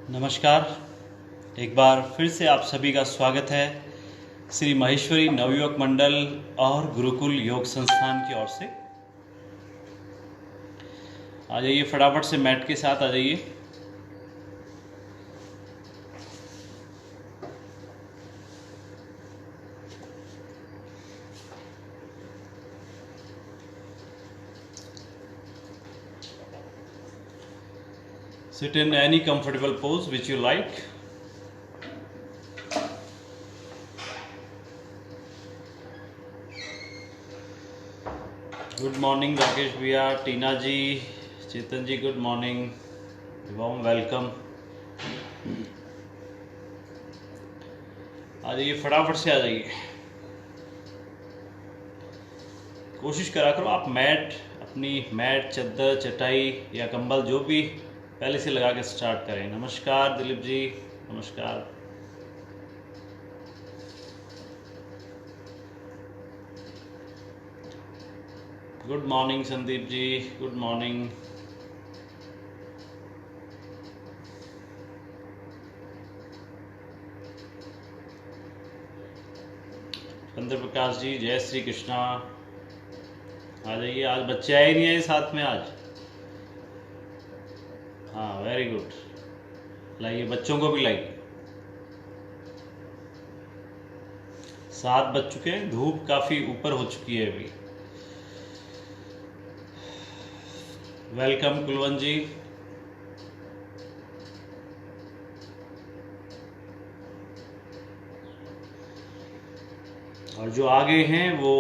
नमस्कार। एक बार फिर से आप सभी का स्वागत है श्री महेश्वरी नवयुवक मंडल और गुरुकुल योग संस्थान की ओर से। आ जाइए, फटाफट से मैट के साथ आ जाइए। Sit in any comfortable pose which you like. Good morning Rakesh भैया, टीना जी, चेतन जी, गुड मॉर्निंग, warm वेलकम। आ जाइए, फटाफट से आ जाइए। कोशिश करा करो आप अपनी मैट, चद्दर, चटाई या कंबल जो भी पहले से लगा के स्टार्ट करें। नमस्कार दिलीप जी, नमस्कार। Good morning Sandeep ji, good morning. चंद्र प्रकाश जी, जय श्री कृष्णा। आ जाइए, आज बच्चे आए नहीं आए साथ में आज? हाँ, वेरी गुड। लाइए, बच्चों को भी लाइए। 7 बज चुके हैं, धूप काफी ऊपर हो चुकी है अभी। वेलकम कुलवंत जी। और जो आगे हैं वो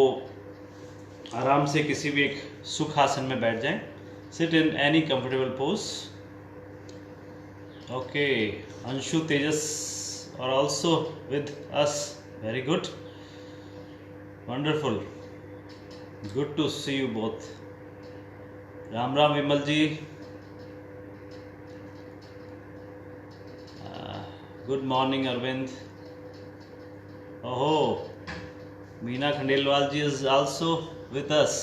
आराम से किसी भी एक सुख आसन में बैठ जाएं। Sit in any comfortable pose. Okay, Anshu Tejas और also with us, very good, wonderful, good to see you both. Ram Ram Vimal ji, good morning Arvind. ओहो, Meena Khandelwal ji is also with us,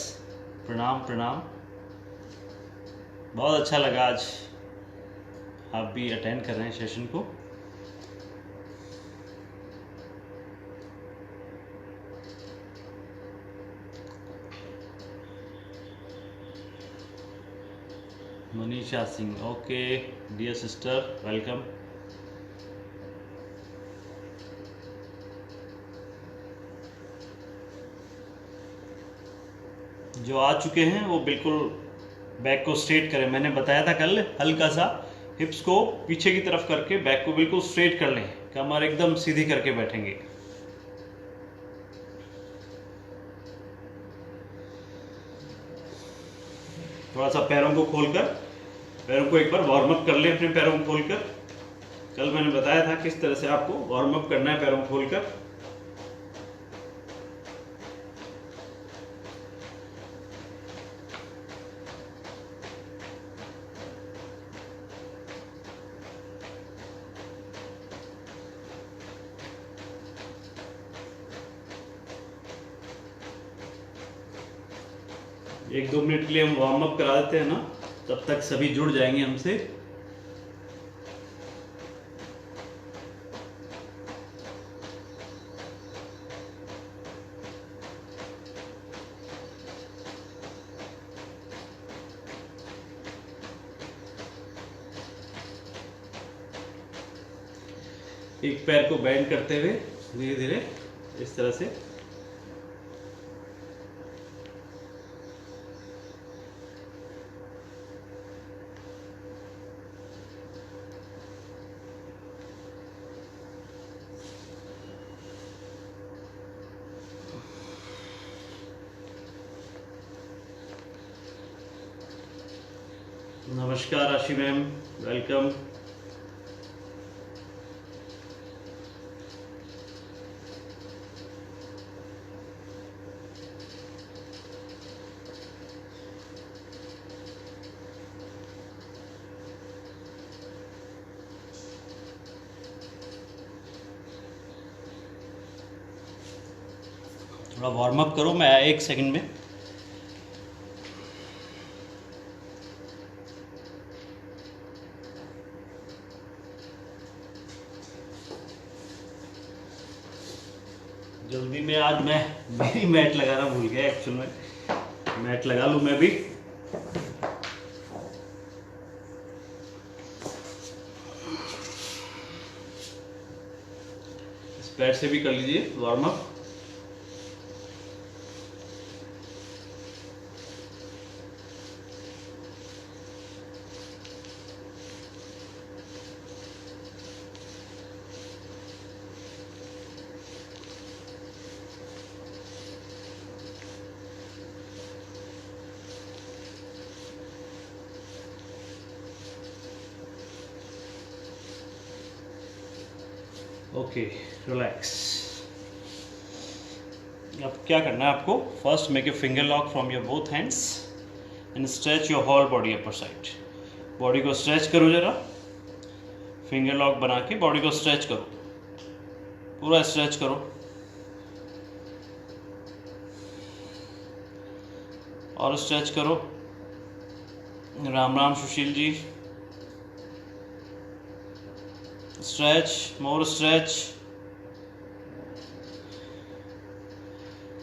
प्रणाम प्रणाम। बहुत अच्छा लगा आज आप भी अटेंड कर रहे हैं सेशन को। Manisha Singh, okay dear sister, welcome. जो आ चुके हैं वो बिल्कुल बैक को स्ट्रेट करें। मैंने बताया था कल, हल्का सा हिप्स को पीछे की तरफ करके बैक को बिल्कुल स्ट्रेट कर लें। कमर एकदम सीधी करके बैठेंगे। थोड़ा सा पैरों को खोलकर, पैरों को एक बार वार्म अप कर लें अपने पैरों को खोलकर। कल मैंने बताया था किस तरह से आपको वार्म अप करना है पैरों को खोलकर। एक 2 मिनट के लिए हम वार्म अप करा देते हैं ना, तब तक सभी जुड़ जाएंगे हमसे। एक पैर को बेंड करते हुए धीरे धीरे इस तरह से। नमस्कार राशि मैम, वेलकम। थोड़ा वार्म अप करो, मैं 1 सेकंड में। जल्दी में आज मैं मेरी मैट लगाना भूल गया एक्चुअल में, मैट लगा लूँ मैं भी। इस पैर से भी कर लीजिए वार्म अप। Okay, relax. अब क्या करना है आपको, first make a finger lock from your both hands and stretch your whole body upper side. Body को स्ट्रेच करो जरा, फिंगर लॉक बना के बॉडी को स्ट्रेच करो, पूरा स्ट्रेच करो। और स्ट्रेच करो। राम राम सुशील जी। स्ट्रेच, मोर स्ट्रेच।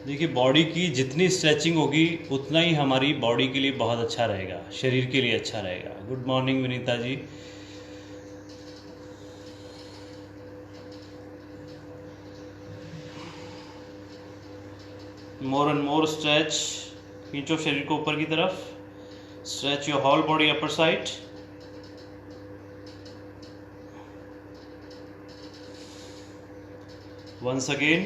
देखिए, बॉडी की जितनी स्ट्रेचिंग होगी उतना ही हमारी बॉडी के लिए बहुत अच्छा रहेगा, शरीर के लिए अच्छा रहेगा। Good morning Vinita ji. More and more stretch. खींचो शरीर को ऊपर की तरफ। Stretch your whole body upper side. Once again.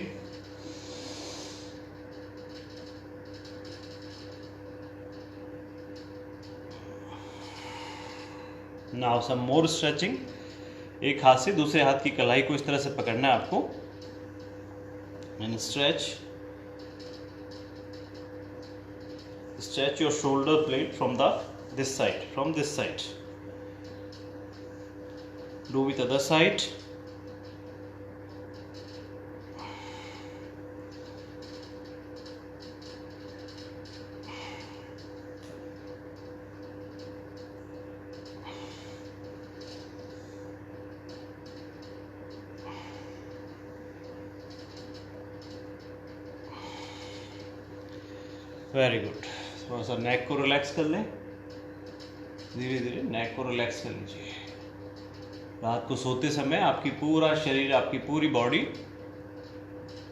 Now some more stretching. एक हाथ से दूसरे हाथ की कलाई को इस तरह से पकड़ना है आपको and stretch your shoulder blade from this side. Do with other side. Very good. थोड़ा सा नेक को रिलैक्स कर लें, धीरे धीरे नेक को रिलैक्स कर लीजिए। रात को सोते समय आपकी पूरा शरीर, आपकी पूरी बॉडी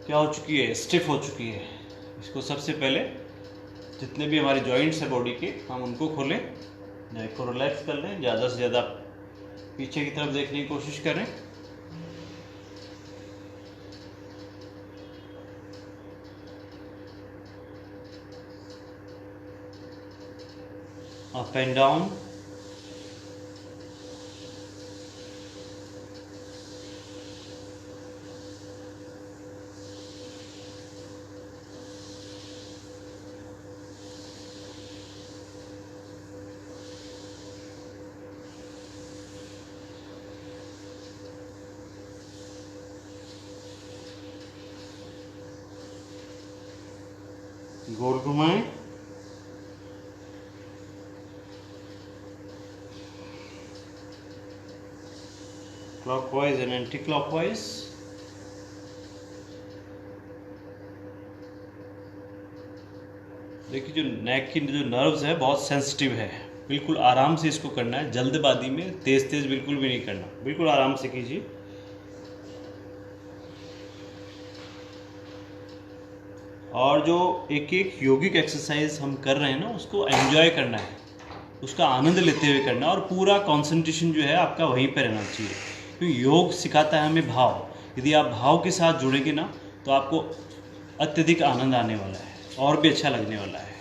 क्या हो चुकी है, स्टिफ हो चुकी है। इसको सबसे पहले जितने भी हमारे जॉइंट्स हैं बॉडी के, हम उनको खोलें, नेक को रिलैक्स कर लें। ज़्यादा से ज़्यादा पीछे की तरफ देखने की कोशिश करें। Up and down. गोल घुमाएं। Clockwise and anti clockwise. देखिए, जो नेक की जो नर्व्स है बहुत सेंसिटिव है, बिल्कुल आराम से इसको करना है। जल्दबाजी में तेज तेज बिल्कुल भी नहीं करना, बिल्कुल आराम से कीजिए। और जो एक एक योगिक एक्सरसाइज हम कर रहे हैं ना, उसको एंजॉय करना है, उसका आनंद लेते हुए करना है, और पूरा कंसंट्रेशन जो है आपका वहीं पर रहना चाहिए। क्योंकि योग सिखाता है हमें भाव। यदि आप भाव के साथ जुड़ेंगे ना, तो आपको अत्यधिक आनंद आने वाला है और भी अच्छा लगने वाला है।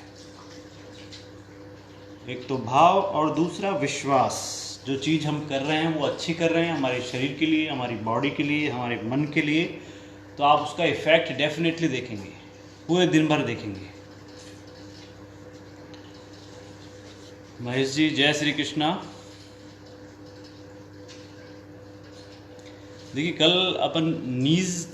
एक तो भाव और दूसरा विश्वास। जो चीज़ हम कर रहे हैं वो अच्छी कर रहे हैं, हमारे शरीर के लिए, हमारी बॉडी के लिए, हमारे मन के लिए, तो आप उसका इफेक्ट डेफिनेटली देखेंगे, पूरे दिन भर देखेंगे। महेश जी, जय श्री कृष्णा। देखिए, कल अपन नीज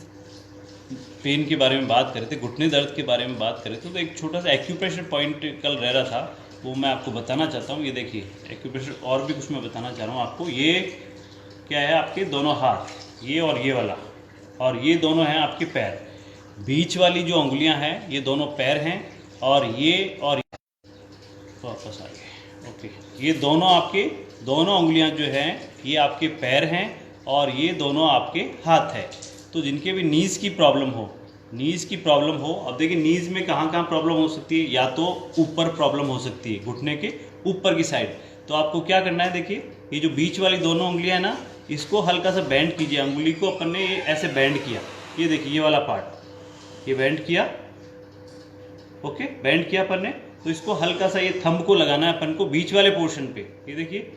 पेन के बारे में बात कर रहे थे, घुटने दर्द के बारे में बात कर रहे थे, तो एक छोटा सा एक्यूप्रेशर पॉइंट कल रह रहा था, वो मैं आपको बताना चाहता हूँ। ये देखिए एक्यूप्रेशर, और भी कुछ मैं बताना चाह रहा हूँ आपको। ये क्या है, आपके दोनों हाथ, ये और ये वाला, और ये दोनों हैं आपके पैर। बीच वाली जो उंगलियां हैं ये दोनों पैर हैं, और वापस आ गए। ओके, ये दोनों आपके दोनों उंगलियां जो हैं ये आपके पैर हैं, और ये दोनों आपके हाथ है। तो जिनके भी नीज़ की प्रॉब्लम हो, अब देखिए नीज़ में कहाँ कहाँ प्रॉब्लम हो सकती है, या तो ऊपर प्रॉब्लम हो सकती है घुटने के ऊपर की साइड। तो आपको क्या करना है, देखिए ये जो बीच वाली दोनों उंगलियां हैं ना, इसको हल्का सा बेंड कीजिए। उंगली को अपन ने ये ऐसे बेंड किया, ये देखिए ये वाला पार्ट ये बेंड किया। ओके, बेंड किया अपन ने, तो इसको हल्का सा ये थंब को लगाना है अपन को बीच वाले पोर्शन पे। ये देखिए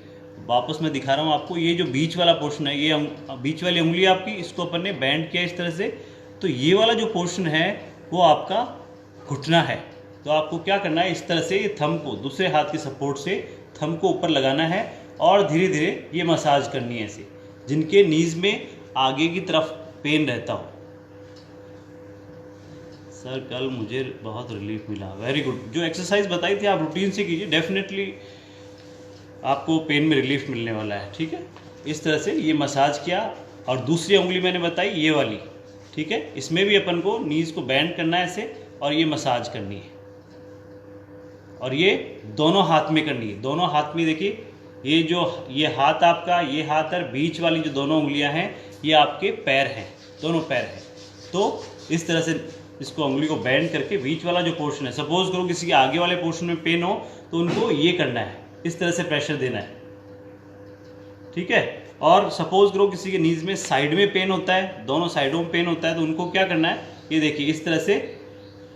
वापस मैं दिखा रहा हूँ आपको, ये जो बीच वाला पोर्शन है, ये बीच वाली उंगली आपकी, इसको अपन ने बेंड किया इस तरह से। तो ये वाला जो पोर्शन है वो आपका घुटना है। तो आपको क्या करना है, इस तरह से ये थंब को दूसरे हाथ के सपोर्ट से थंब को ऊपर लगाना है, और धीरे धीरे ये मसाज करनी है ऐसे, जिनके नीज में आगे की तरफ पेन रहता हो। सर कल मुझे बहुत रिलीफ मिला, वेरी गुड। जो एक्सरसाइज बताई थी आप रूटीन से कीजिए, डेफिनेटली आपको पेन में रिलीफ मिलने वाला है। ठीक है, इस तरह से ये मसाज किया। और दूसरी उंगली मैंने बताई ये वाली, ठीक है, इसमें भी अपन को नीज को बैंड करना है ऐसे, और ये मसाज करनी है। और ये दोनों हाथ में करनी है, दोनों हाथ में। देखिए ये हाथ आपका, ये हाथ और बीच वाली जो दोनों उंगलियां हैं ये आपके पैर हैं, दोनों पैर हैं। तो इस तरह से इसको उंगली को बैंड करके बीच वाला जो पोर्शन है, सपोज करो किसी के आगे वाले पोर्शन में पेन हो तो उनको ये करना है, इस तरह से प्रेशर देना है। ठीक है, और सपोज करो किसी के नीज में साइड में पेन होता है, दोनों साइडों में पेन होता है, तो उनको क्या करना है, ये देखिए इस तरह से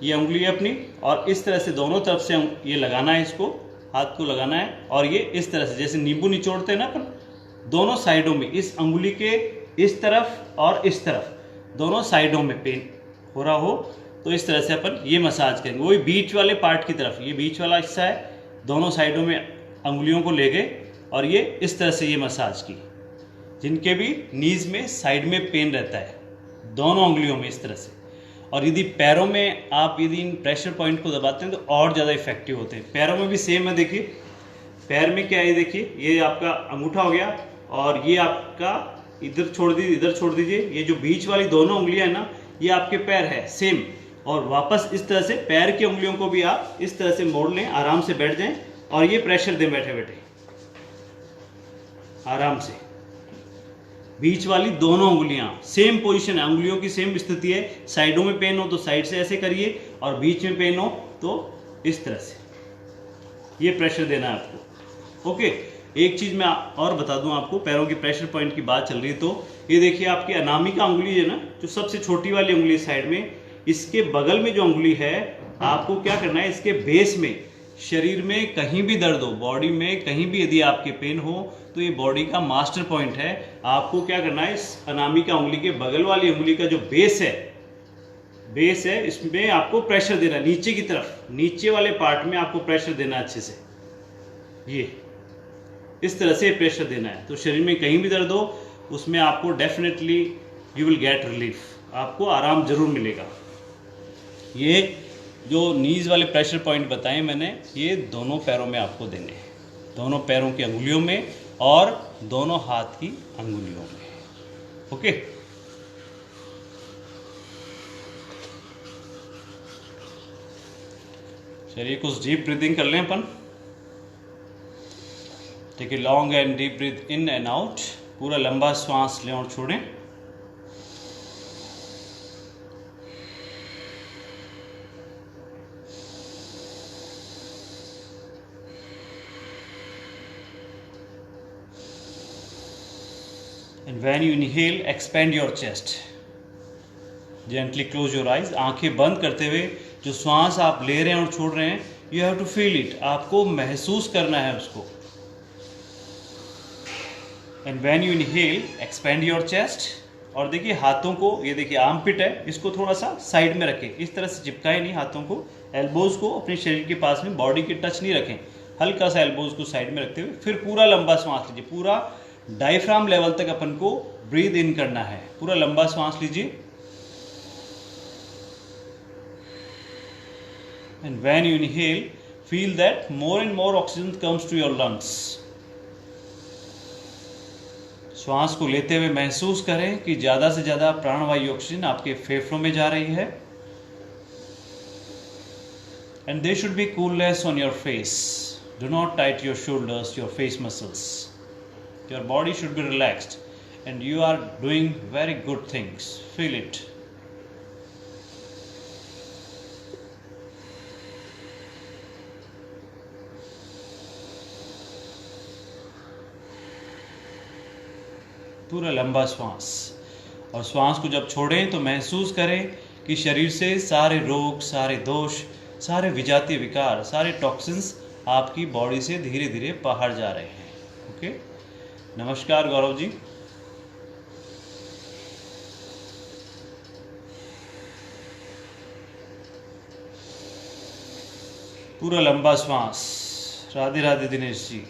ये उंगली है अपनी, और इस तरह से दोनों तरफ से ये लगाना है, इसको हाथ को लगाना है, और ये इस तरह से जैसे नींबू निचोड़ते हैं ना अपन, दोनों साइडों में, इस उंगली के इस तरफ और इस तरफ दोनों साइडों में पेन हो रहा हो तो इस तरह से अपन ये मसाज करेंगे। वही बीच वाले पार्ट की तरफ, ये बीच वाला हिस्सा है, दोनों साइडों में अंगुलियों को ले गए और ये इस तरह से ये मसाज की। जिनके भी नीज में साइड में पेन रहता है दोनों उंगलियों में इस तरह से। और यदि पैरों में आप यदि इन प्रेशर पॉइंट को दबाते हैं तो और ज़्यादा इफेक्टिव होते हैं। पैरों में भी सेम है, देखिए पैर में क्या है, देखिए ये आपका अंगूठा हो गया और ये आपका इधर छोड़ दीजिए, इधर छोड़ दीजिए। ये जो बीच वाली दोनों उंगलियां है ना, ये आपके पैर है सेम। और वापस इस तरह से पैर की उंगलियों को भी आप इस तरह से मोड़ लें, आराम से बैठ जाएं और ये प्रेशर दें बैठे बैठे आराम से। बीच वाली दोनों उंगलियां सेम पोजीशन है, उंगलियों की सेम स्थिति है। साइडों में पेन हो तो साइड से ऐसे करिए और बीच में पेन हो तो इस तरह से ये प्रेशर देना है आपको। ओके, एक चीज मैं और बता दूं आपको, पैरों की प्रेशर पॉइंट की बात चल रही है तो ये देखिए आपकी अनामिका उंगली है ना, जो सबसे छोटी वाली उंगली साइड में, इसके बगल में जो उंगली है, आपको क्या करना है, इसके बेस में शरीर में कहीं भी दर्द हो, बॉडी में कहीं भी यदि आपके पेन हो तो ये बॉडी का मास्टर पॉइंट है। आपको क्या करना है, इस अनामिका उंगली के बगल वाली उंगली का जो बेस है इसमें आपको प्रेशर देना है, नीचे की तरफ, नीचे वाले पार्ट में आपको प्रेशर देना है अच्छे से। ये इस तरह से प्रेशर देना है तो शरीर में कहीं भी दर्द हो उसमें आपको definitely you will get relief, आपको आराम जरूर मिलेगा। ये जो नीज वाले प्रेशर पॉइंट बताए मैंने, ये दोनों पैरों में आपको देने हैं, दोनों पैरों की अंगुलियों में और दोनों हाथ की अंगुलियों में। ओके, चलिए कुछ डीप ब्रीदिंग कर लें अपन। Take a long and deep breath in and out, पूरा लंबा श्वास लें और छोड़ें। And when you inhale, expand your chest. Gently close your eyes. आंखें बंद करते हुए जो श्वास आप ले रहे हैं और छोड़ रहे हैं, you have to feel it. आपको महसूस करना है उसको। And when you inhale, expand your chest. और देखिए हाथों को, ये देखिए आर्मपिट है, इसको थोड़ा सा साइड में रखें, इस तरह से चिपकाए नहीं हाथों को। एल्बोज को अपने शरीर के पास में, बॉडी के टच नहीं रखें, हल्का सा एल्बोज को साइड में रखते हुए फिर पूरा लंबा श्वास लीजिए। पूरा डायफ्राम लेवल तक अपन को ब्रीद इन करना है। पूरा लंबा श्वास लीजिए। And when you inhale, feel that more and more oxygen comes to your lungs. श्वास को लेते हुए महसूस करें कि ज्यादा से ज्यादा प्राणवायु ऑक्सीजन आपके फेफड़ों में जा रही है। and they should be coolness on your face. Do not tighten your shoulders, your face muscles. Your body should be relaxed, and you are doing very good things. Feel it. पूरा लंबा श्वास, और श्वास को जब छोड़ें तो महसूस करें कि शरीर से सारे रोग, सारे दोष, सारे विजातीय विकार, सारे टॉक्सिन्स आपकी बॉडी से धीरे धीरे बाहर जा रहे हैं. ओके. नमस्कार गौरव जी. पूरा लंबा श्वास. Radhe Radhe Dinesh ji.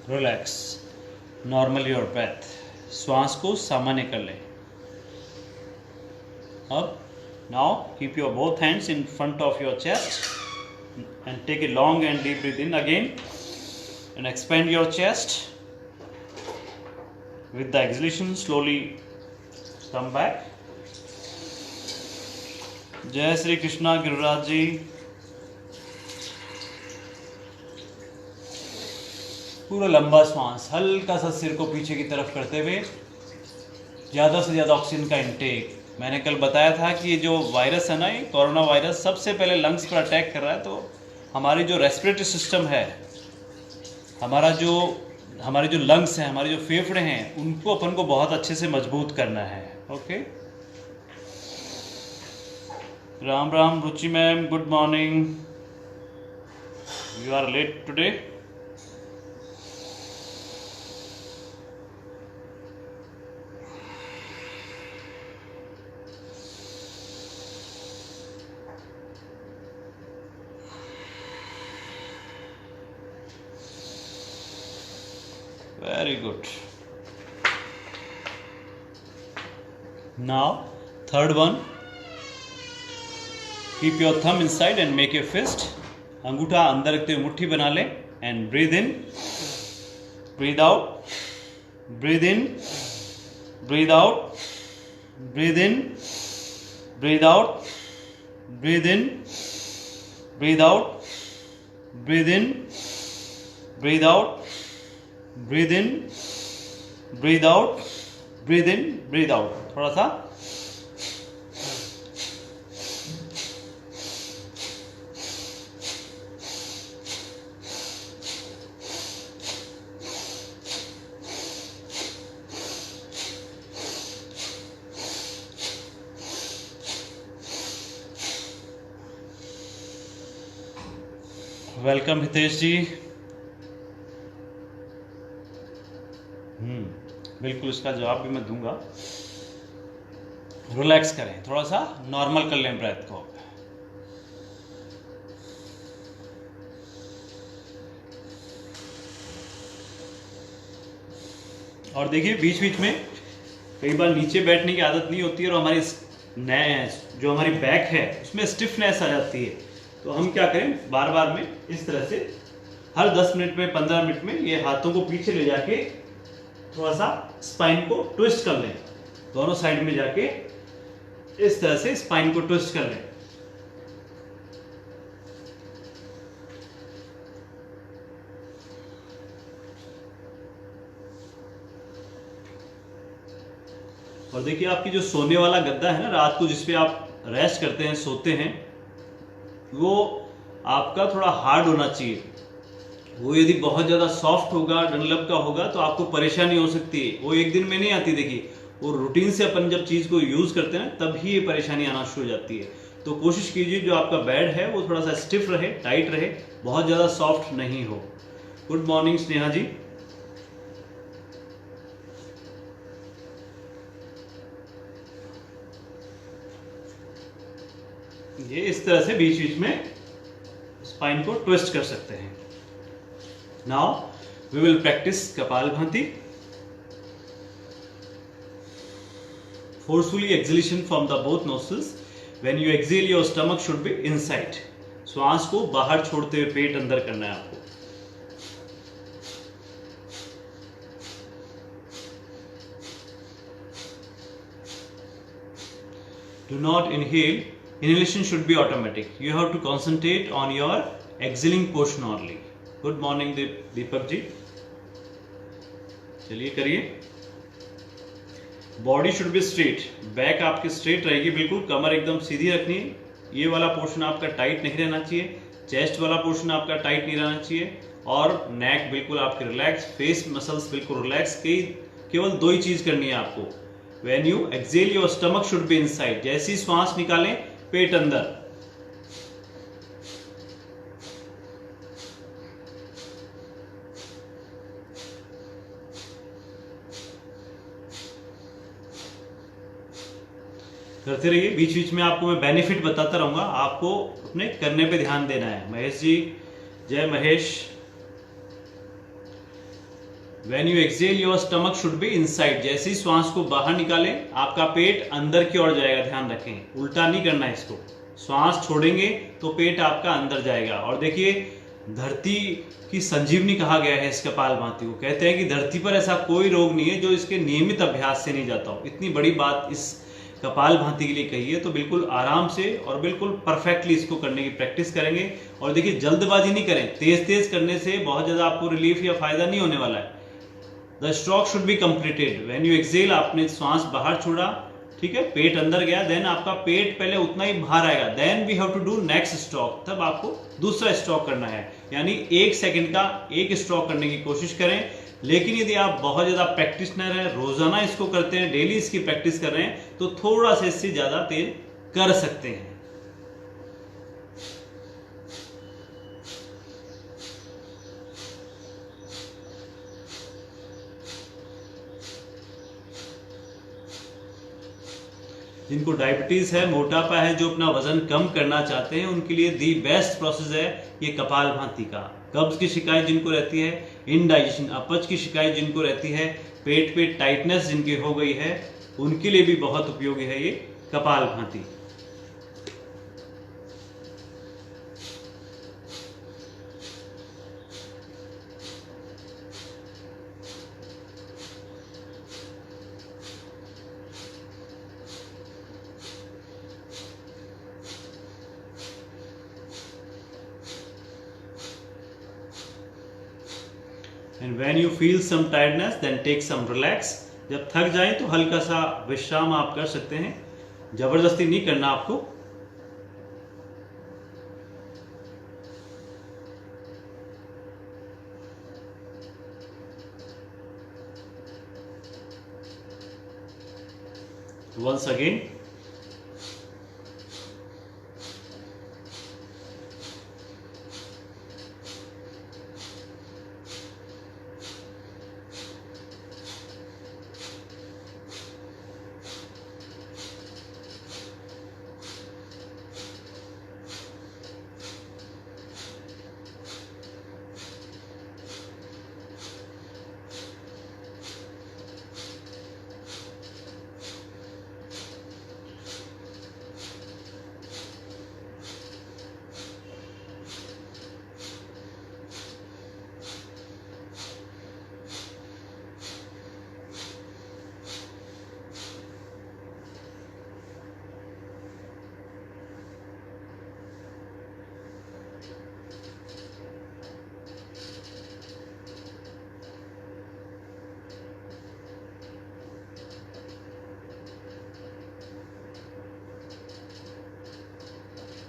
Relax. Normal your breath. श्वास को सामान्य कर लें. अब now keep your both hands in front of your chest and take a long and deep breath in again and expand your chest. With the exhalation slowly come back. Jai Shri Krishna Giriraj ji. पूरा लंबा श्वास, हल्का सा सिर को पीछे की तरफ करते हुए ज़्यादा से ज़्यादा ऑक्सीजन का इंटेक. मैंने कल बताया था कि ये जो वायरस है ना, ये कोरोना वायरस सबसे पहले लंग्स पर अटैक कर रहा है. तो हमारी जो रेस्पिरेटरी सिस्टम है, हमारे जो लंग्स हैं, हमारे जो फेफड़े हैं, उनको अपन को बहुत अच्छे से मजबूत करना है. Okay. Ram Ram Ruchi ma'am, good morning. You are late today. Very good. Now, third one. Keep your thumb inside and make a fist. अंगूठा अंदर रखते हुए मुट्ठी बना लें. And breathe in, breathe out, breathe in, breathe out, breathe in, breathe out, breathe in, breathe out, breathe in, breathe out. Breathe in, breathe out, breathe in, breathe out. थोड़ा सा. Welcome Hitesh जी. बिल्कुल, इसका जवाब भी मैं दूंगा. रिलैक्स करें, थोड़ा सा नॉर्मल कर लें ब्रेथ को. और देखिए, बीच बीच में कई बार नीचे बैठने की आदत नहीं होती है और हमारी जो हमारी बैक है उसमें स्टिफनेस आ जाती है. तो हम क्या करें, बार बार में इस तरह से हर 10 मिनट में, 15 मिनट में ये हाथों को पीछे ले जाके थोड़ा सा स्पाइन को ट्विस्ट कर लें. दोनों साइड में जाके इस तरह से स्पाइन को ट्विस्ट कर लें. और देखिए, आपकी जो सोने वाला गद्दा है ना रात को, जिसपे आप रेस्ट करते हैं, सोते हैं, वो आपका थोड़ा हार्ड होना चाहिए. वो यदि बहुत ज़्यादा सॉफ्ट होगा, डनलप का होगा, तो आपको परेशानी हो सकती है. वो एक दिन में नहीं आती. देखिए, वो रूटीन से अपन जब चीज़ को यूज़ करते हैं तब ही ये परेशानी आना शुरू हो जाती है. तो कोशिश कीजिए जो आपका बेड है वो थोड़ा सा स्टिफ रहे, टाइट रहे, बहुत ज़्यादा सॉफ्ट नहीं हो. गुड मॉर्निंग स्नेहा जी. ये इस तरह से बीच बीच में स्पाइन को ट्विस्ट कर सकते हैं. Now we will practice kapalbhati. Forcefully exhalation from the both nostrils when you exhale your stomach should be inside. श्वास को बाहर छोड़ते हुए पेट अंदर करना है आपको। Do not inhale. Inhalation should be automatic. You have to concentrate on your exhaling portion only. Good morning Deepak ji. चलिए करिए। Body should be straight, back आपकी स्ट्रेट रहेगी बिल्कुल, कमर एकदम सीधी रखनी है। ये वाला पोर्शन आपका टाइट नहीं रहना चाहिए, चेस्ट वाला पोर्शन आपका टाइट नहीं रहना चाहिए, और नेक बिल्कुल आपके रिलैक्स, फेस मसल्स बिल्कुल रिलैक्स। केवल दो ही चीज करनी है आपको। When you exhale, your stomach should be inside. जैसे ही श्वास निकालें, पेट अंदर। करते रहिए, बीच बीच में आपको मैं बेनिफिट बताता रहूंगा, आपको अपने करने पे ध्यान देना है। महेश जी, जय Mahesh. When you exhale, your stomach should be inside. जैसे ही श्वास को बाहर निकालें, आपका पेट अंदर की ओर जाएगा। ध्यान रखें, उल्टा नहीं करना है इसको। श्वास छोड़ेंगे तो पेट आपका अंदर जाएगा। और देखिए, धरती की संजीवनी कहा गया है इस कपालभाति को। कहते हैं कि धरती पर ऐसा कोई रोग नहीं है जो इसके नियमित अभ्यास से नहीं जाता हो। इतनी बड़ी बात इस कपालभाति के लिए कही है, तो बिल्कुल आराम से और बिल्कुल परफेक्टली इसको करने की प्रैक्टिस करेंगे। और देखिए, जल्दबाजी नहीं करें। तेज तेज करने से बहुत ज्यादा आपको रिलीफ या फायदा नहीं होने वाला है। The stroke should be completed. When you exhale, आपने श्वास बाहर छोड़ा, ठीक है, पेट अंदर गया, देन आपका पेट पहले उतना ही बाहर आएगा, then we have to do next stroke. तब आपको दूसरा स्ट्रोक करना है, यानी 1 सेकंड का एक स्ट्रोक करने की कोशिश करें। लेकिन यदि आप बहुत ज्यादा प्रैक्टिशनर हैं, रोजाना इसको करते हैं, डेली इसकी प्रैक्टिस कर रहे हैं, तो थोड़ा सा इससे ज्यादा तेज कर सकते हैं। जिनको डायबिटीज है, मोटापा है, जो अपना वजन कम करना चाहते हैं, उनके लिए दी बेस्ट प्रोसेस है ये कपालभाति का। कब्ज की शिकायत जिनको रहती है, इनडाइजेशन, अपच की शिकायत जिनको रहती है, पेट पे टाइटनेस जिनकी हो गई है, उनके लिए भी बहुत उपयोगी है ये kapalbhati. And when you feel some tiredness, then take some relax. जब थक जाए तो हल्का सा विश्राम आप कर सकते हैं, जबरदस्ती नहीं करना आपको। Once again,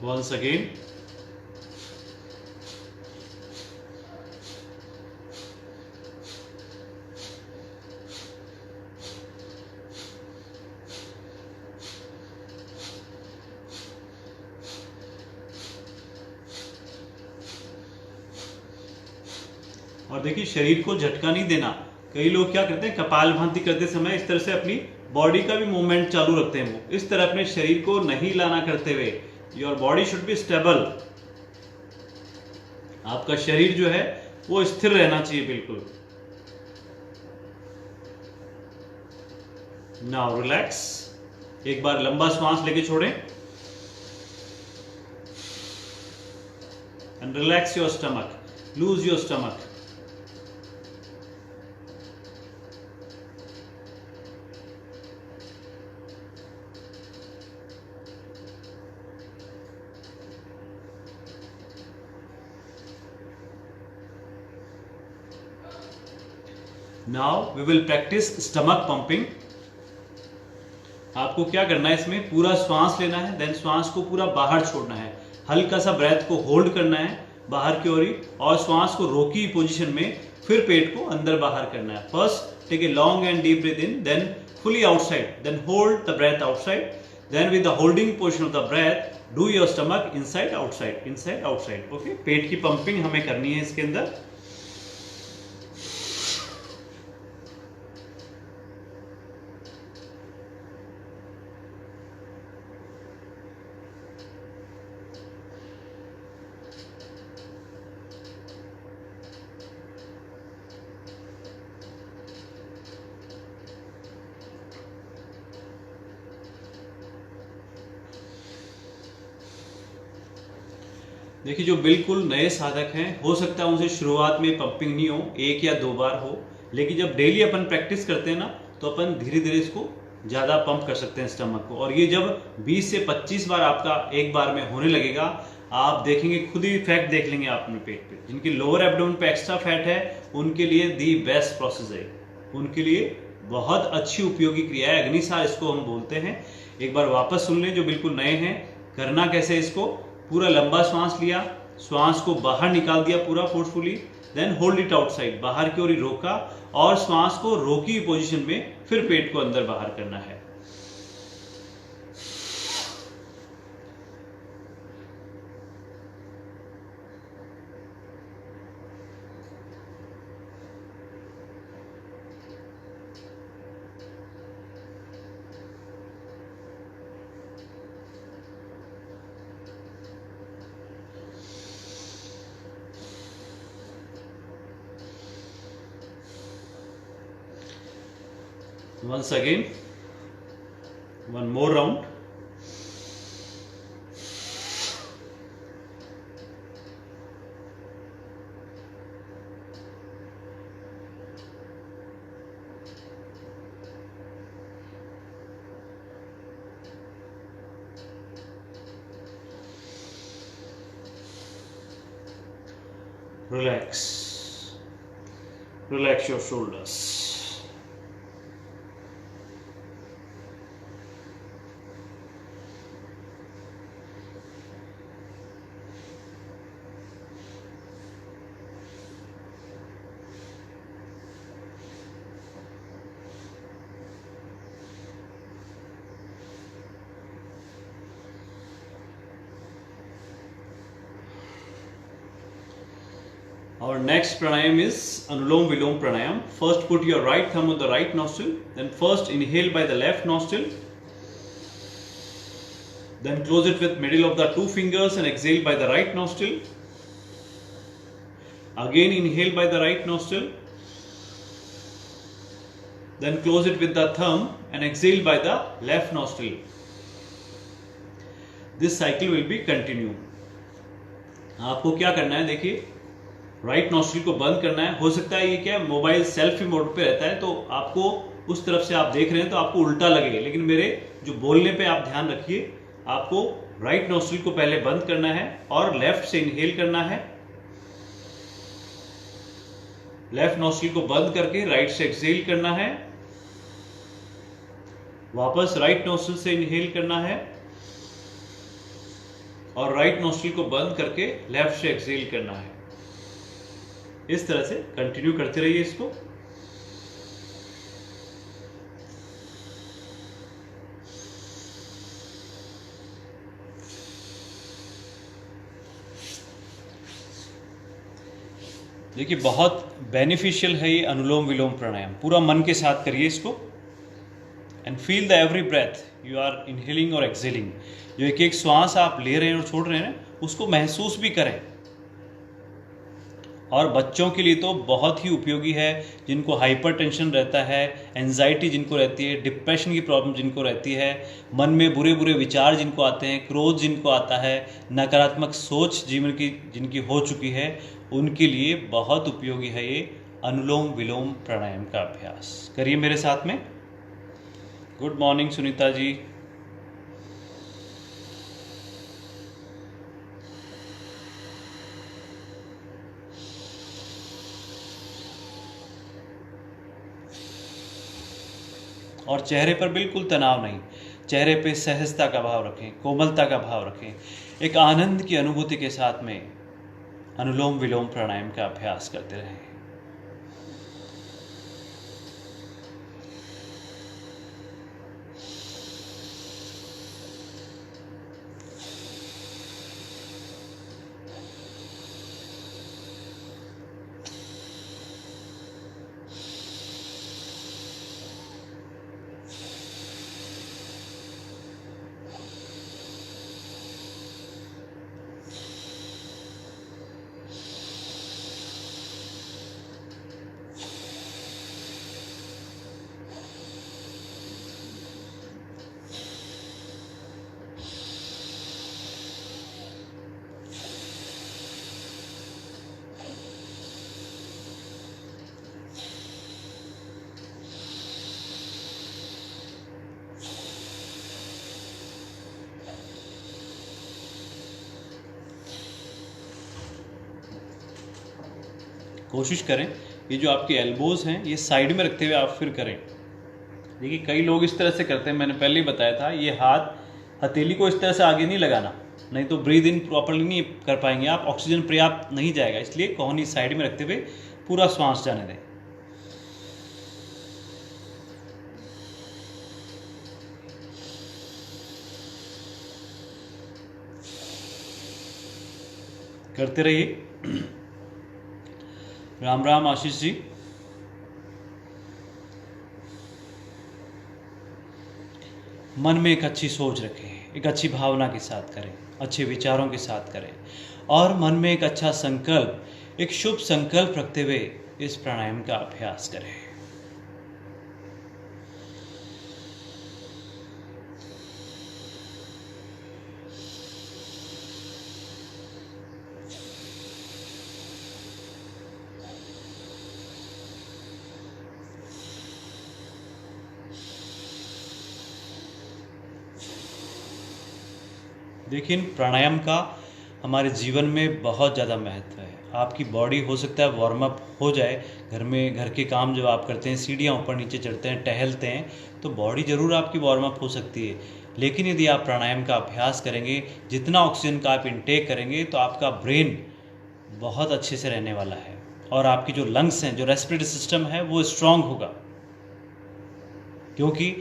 once again, और देखिए, शरीर को झटका नहीं देना। कई लोग क्या करते हैं, कपालभाति करते समय इस तरह से अपनी बॉडी का भी मूवमेंट चालू रखते हैं। वो इस तरह अपने शरीर को नहीं लाना करते हुए, your body should be stable. आपका शरीर जो है वो स्थिर रहना चाहिए बिल्कुल। Now relax. एक बार लंबा श्वास लेके छोड़ें, and relax your stomach. Lose your stomach. Now we will practice stomach pumping. आपको क्या करना है, इसमें पूरा श्वास लेना है, देन श्वास को पूरा बाहर छोड़ना है, हल्का सा ब्रेथ को होल्ड करना है बाहर की ओर ही, और श्वास को रोकी पोजीशन में फिर पेट को अंदर बाहर करना है. First take a long and deep breath in, then fully outside, then hold the breath outside, then with the holding portion of the breath do your stomach inside outside. Okay, पेट की pumping हमें करनी है इसके अंदर. देखिए, जो बिल्कुल नए साधक हैं, हो सकता है उनसे शुरुआत में पंपिंग नहीं हो, 1 या 2 बार हो, लेकिन जब डेली अपन प्रैक्टिस करते हैं ना, तो अपन धीरे धीरे इसको ज़्यादा पंप कर सकते हैं स्टमक को. और ये जब 20 से 25 बार आपका एक बार में होने लगेगा, आप देखेंगे, खुद ही इफेक्ट देख लेंगे आप अपने पेट पे. जिनकी लोअर एब्डोमेन पे एक्स्ट्रा फैट है, उनके लिए दी बेस्ट प्रोसेस है, उनके लिए बहुत अच्छी उपयोगी क्रिया है. अग्निसार इसको हम बोलते हैं. एक बार वापस सुन लें जो बिल्कुल नए हैं. करना कैसे, इसको पूरा लंबा श्वास लिया, श्वास को बाहर निकाल दिया पूरा forcefully, then hold it outside, बाहर की ओर ही रोका, और श्वास को रोकी पोजीशन में फिर पेट को अंदर बाहर करना है. Once again, one more round. Relax. Relax your shoulders. Our next pranayam is Anulom Vilom Pranayam. First put your right thumb on the right nostril, then first inhale by the left nostril, then close it with middle of the 2 fingers and exhale by the right nostril. Again inhale by the right nostril, then close it with the thumb and exhale by the left nostril. This cycle will be continue. आपको क्या करना है, देखिए, right nostril को बंद करना है. हो सकता है ये क्या, मोबाइल सेल्फी मोड पे रहता है, तो आपको उस तरफ से आप देख रहे हैं तो आपको उल्टा लगे, लेकिन मेरे जो बोलने पे आप ध्यान रखिए. आपको राइट नॉस्ट्रिल को पहले बंद करना है और लेफ्ट से इनहेल करना है. लेफ्ट नॉस्ट्रिल को बंद करके राइट से एक्सहेल करना है. वापस राइट नॉस्ट्रिल से इनहेल करना है और राइट नॉस्ट्रिल को बंद करके लेफ्ट से एक्सहेल करना है. इस तरह से कंटिन्यू करते रहिए इसको. देखिए, बहुत बेनिफिशियल है ये अनुलोम विलोम प्राणायाम. पूरा मन के साथ करिए इसको and feel the every breath you are inhaling और एक्सहेलिंग. जो एक एक श्वास आप ले रहे हैं और छोड़ रहे हैं, उसको महसूस भी करें. और बच्चों के लिए तो बहुत ही उपयोगी है, जिनको हाइपरटेंशन रहता है, एंजाइटी जिनको रहती है, डिप्रेशन की प्रॉब्लम जिनको रहती है, मन में बुरे बुरे विचार जिनको आते हैं, क्रोध जिनको आता है, नकारात्मक सोच जीवन की जिनकी हो चुकी है, उनके लिए बहुत उपयोगी है ये अनुलोम विलोम प्राणायाम का अभ्यास। करिए मेरे साथ में। Good morning Sunita ji. और चेहरे पर बिल्कुल तनाव नहीं, चेहरे पे सहजता का भाव रखें, कोमलता का भाव रखें, एक आनंद की अनुभूति के साथ में अनुलोम विलोम प्राणायाम का अभ्यास करते रहें। कोशिश करें ये जो आपके एल्बोज हैं ये साइड में रखते हुए आप फिर करें। देखिए कई लोग इस तरह से करते हैं, मैंने पहले ही बताया था, ये हाथ हथेली को इस तरह से आगे नहीं लगाना, नहीं तो ब्रीद इन प्रॉपरली नहीं कर पाएंगे आप, ऑक्सीजन पर्याप्त नहीं जाएगा, इसलिए कोहनी साइड में रखते हुए पूरा श्वास जाने दें। करते रहिए। राम राम आशीष जी। मन में एक अच्छी सोच रखें, एक अच्छी भावना के साथ करें, अच्छे विचारों के साथ करें, और मन में एक अच्छा संकल्प, एक शुभ संकल्प रखते हुए इस प्राणायाम का अभ्यास करें। देखिए प्राणायाम का हमारे जीवन में बहुत ज़्यादा महत्व है। आपकी बॉडी हो सकता है वार्म अप हो जाए, घर में घर के काम जब आप करते हैं, सीढ़ियाँ ऊपर नीचे चढ़ते हैं, टहलते हैं, तो बॉडी ज़रूर आपकी वार्म अप हो सकती है, लेकिन यदि आप प्राणायाम का अभ्यास करेंगे, जितना ऑक्सीजन का आप इनटेक करेंगे, तो आपका ब्रेन बहुत अच्छे से रहने वाला है, और आपकी जो लंग्स हैं, जो रेस्पिरेटरी सिस्टम है, वो स्ट्रांग होगा। क्योंकि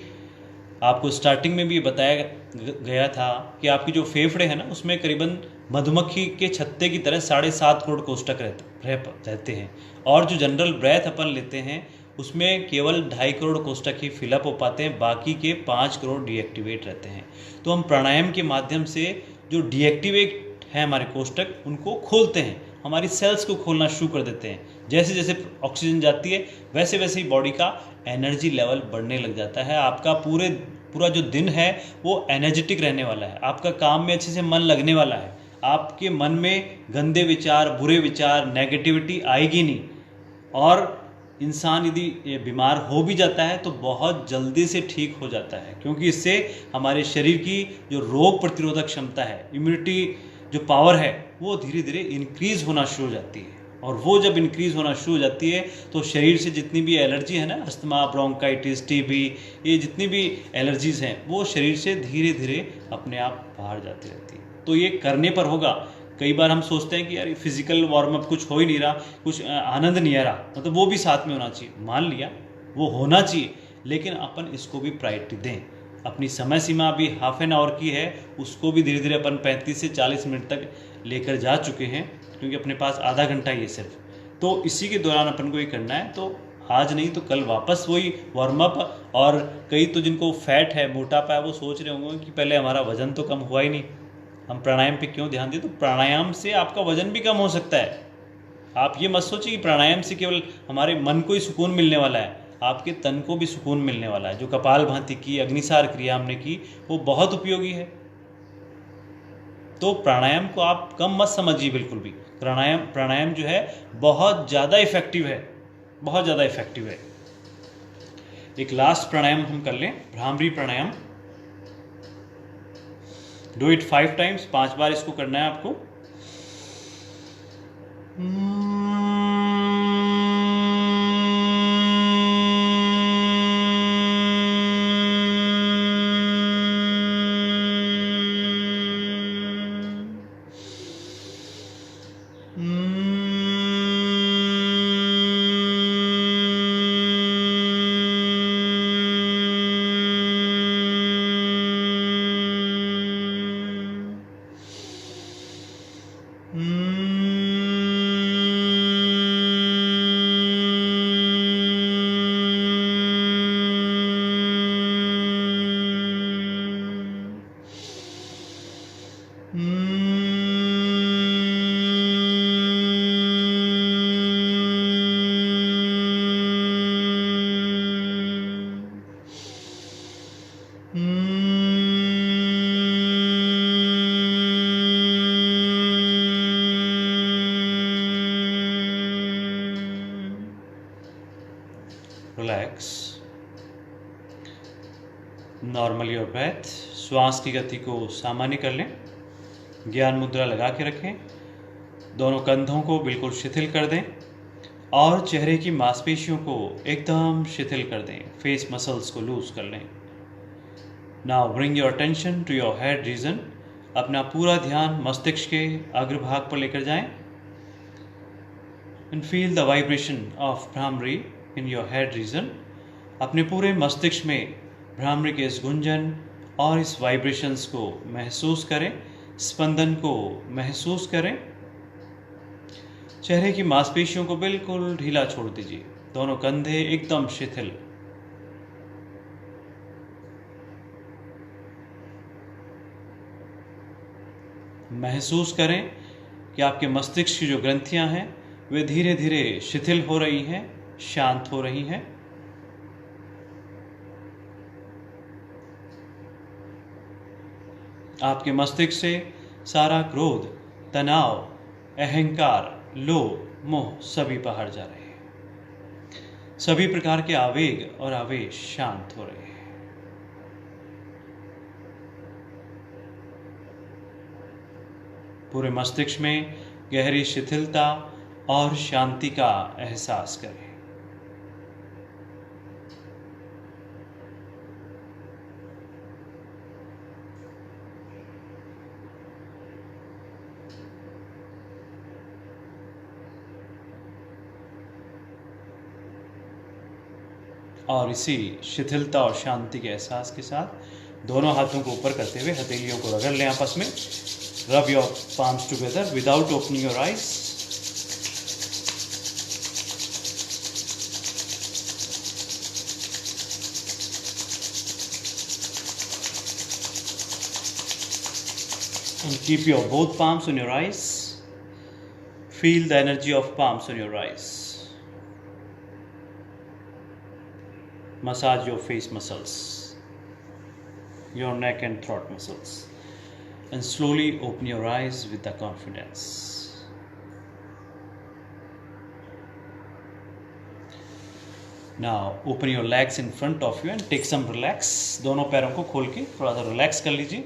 आपको स्टार्टिंग में भी बताया गया था कि आपकी जो फेफड़े हैं ना, उसमें करीबन मधुमक्खी के छत्ते की तरह 7.5 करोड़ कोष्ठक रहते हैं, और जो जनरल ब्रेथ अपन लेते हैं उसमें केवल 2.5 करोड़ कोष्ठक ही फिलअप हो पाते हैं, बाकी के 5 करोड़ डीएक्टिवेट रहते हैं। तो हम प्राणायाम के माध्यम से जो डीएक्टिवेट है हमारे कोष्ठक, उनको खोलते हैं, हमारी सेल्स को खोलना शुरू कर देते हैं। जैसे जैसे ऑक्सीजन जाती है वैसे वैसे ही बॉडी का एनर्जी लेवल बढ़ने लग जाता है। आपका पूरा जो दिन है वो एनर्जेटिक रहने वाला है, आपका काम में अच्छे से मन लगने वाला है, आपके मन में गंदे विचार, बुरे विचार, नेगेटिविटी आएगी नहीं। और इंसान यदि ये बीमार हो भी जाता है तो बहुत जल्दी से ठीक हो जाता है, क्योंकि इससे हमारे शरीर की जो रोग प्रतिरोधक क्षमता है, इम्यूनिटी जो पावर है, वो धीरे धीरे इंक्रीज होना शुरू हो जाती है। और वो जब इंक्रीज होना शुरू हो जाती है तो शरीर से जितनी भी एलर्जी है ना, अस्थमा, ब्रोंकाइटिस, टीबी, ये जितनी भी एलर्जीज हैं, वो शरीर से धीरे धीरे अपने आप बाहर जाती रहती है। तो ये करने पर होगा। कई बार हम सोचते हैं कि यार फिजिकल वार्म अप कुछ हो ही नहीं रहा, कुछ आनंद नहीं आ रहा, मतलब वो भी साथ में होना चाहिए। मान लिया वो होना चाहिए, लेकिन अपन इसको भी प्रायोरिटी दें। अपनी समय सीमा अभी हाफ एन आवर की है, उसको भी धीरे धीरे अपन 35 से 40 मिनट तक लेकर जा चुके हैं, क्योंकि अपने पास आधा घंटा ही है सिर्फ। तो इसी के दौरान अपन को ये करना है। तो आज नहीं तो कल वापस वही वार्म अप। और कई तो जिनको फैट है, मोटापा है, वो सोच रहे होंगे कि पहले हमारा वजन तो कम हुआ ही नहीं, हम प्राणायाम पे क्यों ध्यान दें। तो प्राणायाम से आपका वजन भी कम हो सकता है। आप ये मत सोचिए कि प्राणायाम से केवल हमारे मन को ही सुकून मिलने वाला है, आपके तन को भी सुकून मिलने वाला है। जो कपालभाति की, अग्निसार क्रिया हमने की, वो बहुत उपयोगी है। तो प्राणायाम को आप कम मत समझिए बिल्कुल भी। प्राणायाम जो है बहुत ज़्यादा इफेक्टिव है, बहुत ज़्यादा इफेक्टिव है। एक लास्ट प्राणायाम हम कर लें, bhramari pranayama. Do it 5 times, 5 बार इसको करना है आपको। Relax, normal your breath. श्वास की गति को सामान्य कर लें। ज्ञान मुद्रा लगा के रखें। दोनों कंधों को बिल्कुल शिथिल कर दें और चेहरे की मांसपेशियों को एकदम शिथिल कर दें। फेस मसल्स को लूज कर लें। Now bring your attention to your head region. अपना पूरा ध्यान मस्तिष्क के अग्रभाग पर लेकर जाएं and feel the vibration of bhramari in your head region. अपने पूरे मस्तिष्क में भ्रामरी के इस गुंजन और इस वाइब्रेशंस को महसूस करें, स्पंदन को महसूस करें। चेहरे की मांसपेशियों को बिल्कुल ढीला छोड़ दीजिए। दोनों कंधे एकदम शिथिल। महसूस करें कि आपके मस्तिष्क की जो ग्रंथियां हैं वे धीरे धीरे शिथिल हो रही हैं, शांत हो रही हैं। आपके मस्तिष्क से सारा क्रोध, तनाव, अहंकार, लोभ, मोह सभी बाहर जा रहे हैं। सभी प्रकार के आवेग और आवेश शांत हो रहे हैं। पूरे मस्तिष्क में गहरी शिथिलता और शांति का एहसास करें। और इसी शिथिलता और शांति के एहसास के साथ दोनों हाथों को ऊपर करते हुए हथेलियों को रगड़ लें आपस में। Rub your palms together without opening your eyes. And keep your both palms on your eyes. Feel the energy of palms on your eyes. Massage your face muscles, your neck and throat muscles, and slowly open your eyes with the confidence. Now open your legs in front of you and take some relax. दोनों पैरों को खोल के थोड़ा सा relax कर लीजिए।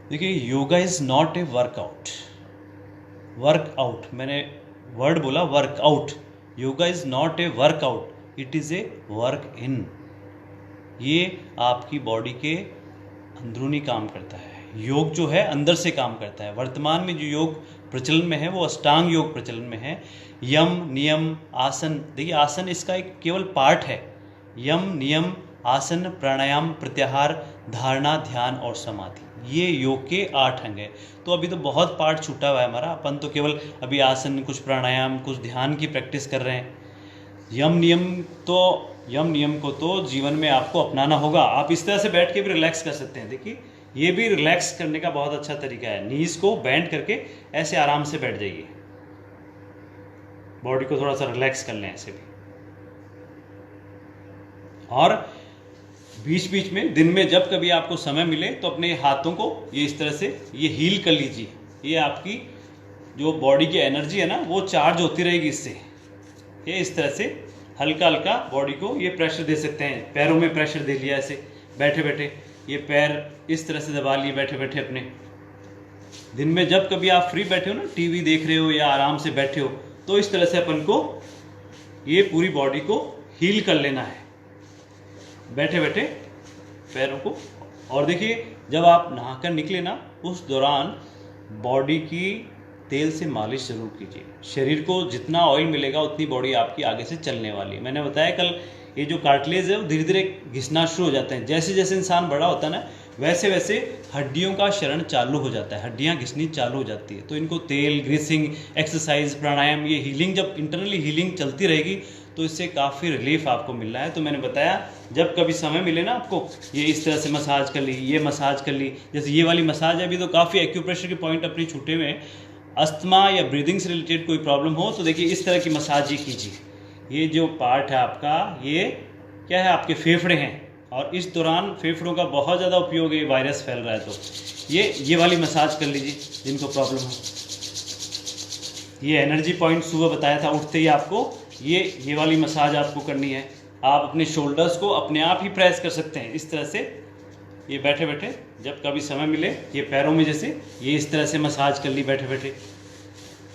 देखिए, yoga is not a workout. Workout, मैंने वर्ड बोला workout. Yoga is not a workout, it is a work in. ये आपकी बॉडी के अंदरूनी काम करता है। योग जो है अंदर से काम करता है। वर्तमान में जो योग प्रचलन में है वो अष्टांग योग प्रचलन में है। यम, नियम, आसन। देखिए, आसन इसका एक केवल पार्ट है। यम, नियम, आसन, प्राणायाम, प्रत्याहार, धारणा, ध्यान और समाधि, ये योग के 8 अंग है। तो अभी तो बहुत पार्ट छूटा हुआ है हमारा। अपन तो केवल अभी आसन, कुछ प्राणायाम, कुछ ध्यान की प्रैक्टिस कर रहे हैं। यम नियम को तो जीवन में आपको अपनाना होगा। आप इस तरह से बैठ के भी रिलैक्स कर सकते हैं। देखिए, ये भी रिलैक्स करने का बहुत अच्छा तरीका है। नीज को बेंड करके ऐसे आराम से बैठ जाइए, बॉडी को थोड़ा सा रिलैक्स कर लें ऐसे भी। और बीच बीच में दिन में जब कभी आपको समय मिले तो अपने हाथों को ये इस तरह से ये हील कर लीजिए। ये आपकी जो बॉडी की एनर्जी है ना वो चार्ज होती रहेगी इससे। ये इस तरह से हल्का हल्का बॉडी को ये प्रेशर दे सकते हैं। पैरों में प्रेशर दे लिया ऐसे बैठे बैठे, ये पैर इस तरह से दबा लिए बैठे बैठे अपने। दिन में जब कभी आप फ्री बैठे हो ना, टीवी देख रहे हो या आराम से बैठे हो, तो इस तरह से अपन को ये पूरी बॉडी को हील कर लेना है बैठे बैठे पैरों को। और देखिए जब आप नहाकर निकले ना, उस दौरान बॉडी की तेल से मालिश जरूर कीजिए। शरीर को जितना ऑयल मिलेगा उतनी बॉडी आपकी आगे से चलने वाली है। मैंने बताया कल, ये जो कार्टिलेज है वो धीरे धीरे घिसना शुरू हो जाते हैं। जैसे जैसे इंसान बड़ा होता है ना, वैसे वैसे हड्डियों का क्षरण चालू हो जाता है, हड्डियां घिसनी चालू हो जाती है। तो इनको तेल, ग्रीसिंग, एक्सरसाइज, प्राणायाम, ये हीलिंग, जब इंटरनली हीलिंग चलती रहेगी तो इससे काफ़ी रिलीफ आपको मिल रहा है। तो मैंने बताया जब कभी समय मिले ना आपको, ये इस तरह से मसाज कर ली, ये मसाज कर ली। जैसे ये वाली मसाज है, अभी तो काफ़ी एक्यूप्रेशर के पॉइंट अपने छूटे हुए हैं। अस्थमा या ब्रीदिंग से रिलेटेड कोई प्रॉब्लम हो तो देखिए इस तरह की मसाज ये कीजिए। ये जो पार्ट है आपका, ये क्या है, आपके फेफड़े हैं, और इस दौरान फेफड़ों का बहुत ज़्यादा उपयोग है, वायरस फैल रहा है तो ये वाली मसाज कर लीजिए जिनको प्रॉब्लम हो। ये एनर्जी पॉइंट सुबह बताया था, उठते ही आपको ये वाली मसाज आपको करनी है। आप अपने शोल्डर्स को अपने आप ही प्रेस कर सकते हैं इस तरह से, ये बैठे बैठे जब कभी समय मिले। ये पैरों में जैसे ये इस तरह से मसाज कर ली बैठे बैठे।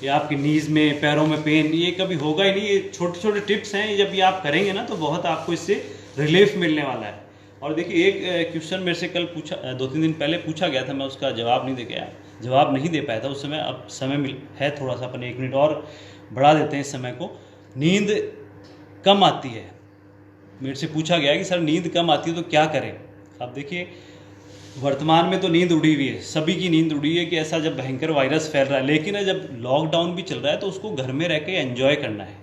ये आपकी नीज़ में, पैरों में पेन ये कभी होगा ही नहीं। ये छोटे छोटे टिप्स हैं, ये जब ये आप करेंगे ना तो बहुत आपको इससे रिलीफ मिलने वाला है। और देखिए एक क्वेश्चन मेरे से कल पूछा, 2-3 दिन पहले पूछा गया था, मैं उसका जवाब नहीं दे पाया था उस समय। अब समय है थोड़ा सा, अपन 1 मिनट और बढ़ा देते हैं इस समय को। नींद कम आती है, मेरे से पूछा गया कि सर नींद कम आती है तो क्या करें। अब देखिए वर्तमान में तो नींद उड़ी हुई है, सभी की नींद उड़ी है कि ऐसा जब भयंकर वायरस फैल रहा है। लेकिन जब लॉकडाउन भी चल रहा है तो उसको घर में रह के एंजॉय करना है।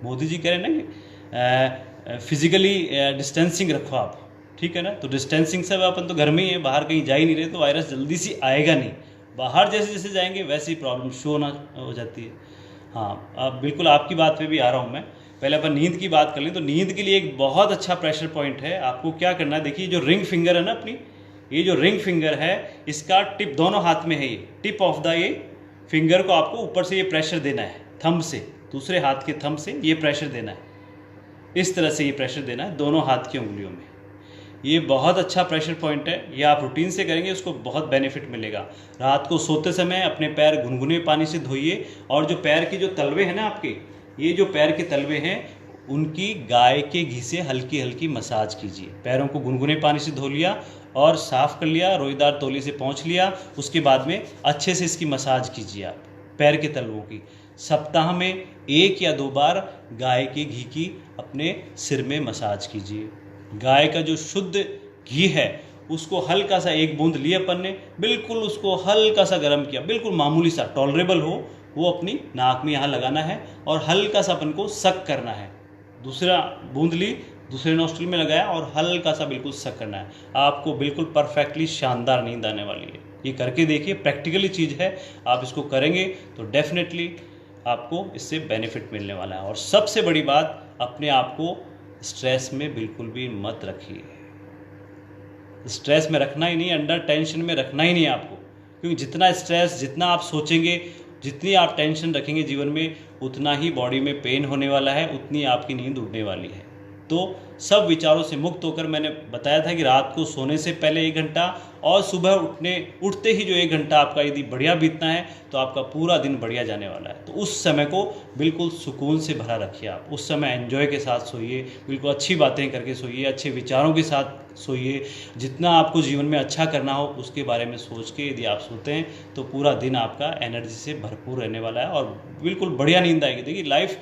मोदी जी कह रहे हैं ना कि फिजिकली डिस्टेंसिंग रखो आप, ठीक है ना। तो डिस्टेंसिंग से अपन तो घर में ही है, बाहर कहीं जा ही नहीं रहे, तो वायरस जल्दी से आएगा नहीं। बाहर जैसे जैसे जाएंगे वैसे ही प्रॉब्लम शो ना हो जाती है। हाँ, अब बिल्कुल आपकी बात पे भी आ रहा हूँ मैं। पहले अपन नींद की बात कर लें तो नींद के लिए एक बहुत अच्छा प्रेशर पॉइंट है। आपको क्या करना है, देखिए जो रिंग फिंगर है ना अपनी, ये जो रिंग फिंगर है इसका टिप दोनों हाथ में है। ये टिप ऑफ द ये फिंगर को आपको ऊपर से ये प्रेशर देना है, थंब से, दूसरे हाथ के थंब से ये प्रेशर देना है। इस तरह से ये प्रेशर देना है दोनों हाथ की उंगलियों में। ये बहुत अच्छा प्रेशर पॉइंट है, ये आप रूटीन से करेंगे उसको बहुत बेनिफिट मिलेगा। रात को सोते समय अपने पैर गुनगुने पानी से धोइए, और जो पैर के जो तलवे हैं ना आपके, ये जो पैर के तलवे हैं उनकी गाय के घी से हल्की हल्की मसाज कीजिए। पैरों को गुनगुने पानी से धो लिया और साफ़ कर लिया, रोईदार तौली से पोंछ लिया, उसके बाद में अच्छे से इसकी मसाज कीजिए आप पैर के तलवों की। सप्ताह में 1 या 2 बार गाय के घी की अपने सिर में मसाज कीजिए। गाय का जो शुद्ध घी है उसको हल्का सा 1 बूंद लिए अपन ने, बिल्कुल उसको हल्का सा गर्म किया, बिल्कुल मामूली सा, टॉलरेबल हो, वो अपनी नाक में यहाँ लगाना है और हल्का सा अपन को सक करना है। दूसरा बूंद ली, दूसरे नोस्ट्रिल में लगाया और हल्का सा बिल्कुल सक करना है। आपको बिल्कुल परफेक्टली शानदार नींद आने वाली है। ये करके देखिए, प्रैक्टिकली चीज़ है, आप इसको करेंगे तो डेफिनेटली आपको इससे बेनिफिट मिलने वाला है। और सबसे बड़ी बात, अपने आप को स्ट्रेस में बिल्कुल भी मत रखिए। स्ट्रेस में रखना ही नहीं, अंडर टेंशन में रखना ही नहीं आपको, क्योंकि जितना स्ट्रेस, जितना आप सोचेंगे, जितनी आप टेंशन रखेंगे जीवन में, उतना ही बॉडी में पेन होने वाला है, उतनी आपकी नींद उड़ने वाली है। तो सब विचारों से मुक्त होकर, मैंने बताया था कि रात को सोने से पहले 1 घंटा और सुबह उठते ही जो 1 घंटा आपका यदि बढ़िया बीतना है तो आपका पूरा दिन बढ़िया जाने वाला है। तो उस समय को बिल्कुल सुकून से भरा रखिए आप। उस समय एंजॉय के साथ सोइए, बिल्कुल अच्छी बातें करके सोइए, अच्छे विचारों के साथ सोइए। जितना आपको जीवन में अच्छा करना हो उसके बारे में सोच के यदि आप सोते हैं तो पूरा दिन आपका एनर्जी से भरपूर रहने वाला है और बिल्कुल बढ़िया नींद आएगी। देखिए लाइफ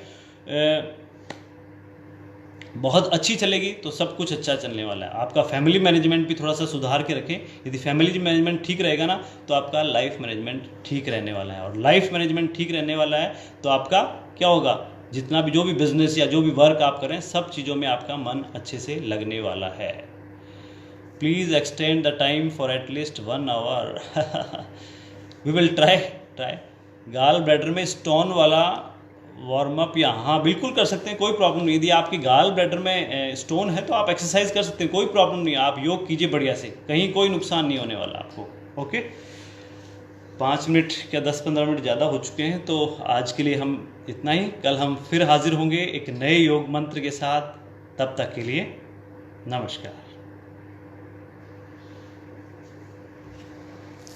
बहुत अच्छी चलेगी तो सब कुछ अच्छा चलने वाला है। आपका फैमिली मैनेजमेंट भी थोड़ा सा सुधार के रखें। यदि फैमिली मैनेजमेंट ठीक रहेगा ना तो आपका लाइफ मैनेजमेंट ठीक रहने वाला है, और लाइफ मैनेजमेंट ठीक रहने वाला है तो आपका क्या होगा, जितना भी जो भी बिजनेस या जो भी वर्क आप करें, सब चीज़ों में आपका मन अच्छे से लगने वाला है। Please extend the time for at least 1 hour. We will try. Gall bladder में स्टोन वाला वार्म अप यहाँ बिल्कुल कर सकते हैं, कोई प्रॉब्लम नहीं। यदि आपकी गाल ब्लैडर में स्टोन है तो आप एक्सरसाइज कर सकते हैं, कोई प्रॉब्लम नहीं। आप योग कीजिए बढ़िया से, कहीं कोई नुकसान नहीं होने वाला आपको। ओके, 5 मिनट क्या 10-15 मिनट ज़्यादा हो चुके हैं, तो आज के लिए हम इतना ही। कल हम फिर हाजिर होंगे एक नए योग मंत्र के साथ। तब तक के लिए नमस्कार।